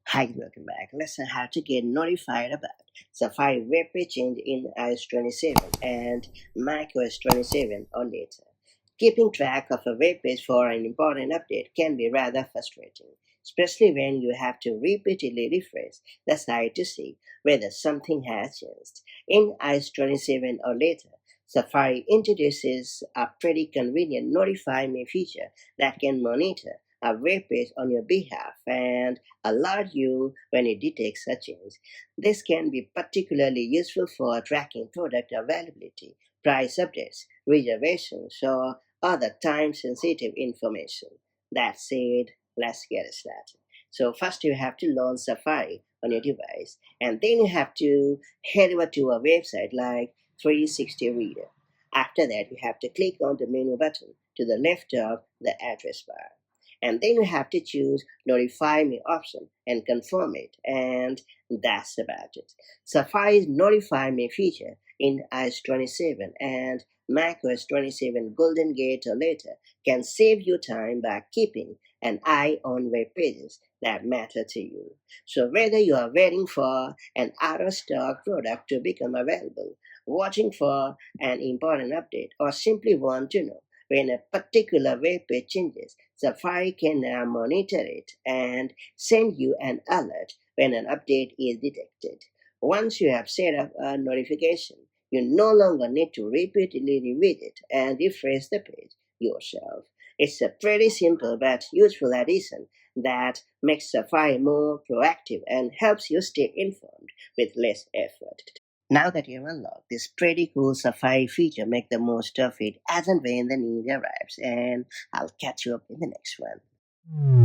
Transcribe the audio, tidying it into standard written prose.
Hi, welcome back. Let's learn how to get notified about Safari webpage change in iOS 27 and macOS 27 or later. Keeping track of a webpage for an important update can be rather frustrating, especially when you have to repeatedly refresh the site to see whether something has changed. In iOS 27 or later, Safari introduces a pretty convenient Notify Me feature that can monitor a web page on your behalf and alert you when it detects a change. This can be particularly useful for tracking product availability, price updates, reservations, or other time-sensitive information. That said, let's get started. So first you have to launch Safari on your device, and then you have to head over to a website like 360 Reader. After that, you have to click on the menu button to the left of the address bar, and then you have to choose notify me option and confirm it, and that's about it. Safari's notify me feature in iOS 27 and macOS 27 Golden Gate or later can save you time by keeping an eye on web pages that matter to you. So whether you are waiting for an out of stock product to become available, watching for an important update, or simply want to know when a particular web page changes, Safari can now monitor it and send you an alert when an update is detected. Once you have set up a notification, you no longer need to repeatedly revisit and refresh the page yourself. It's a pretty simple but useful addition that makes Safari more proactive and helps you stay informed with less effort. Now that you've unlocked this pretty cool Safari feature, make the most of it as and when the need arrives, and I'll catch you up in the next one.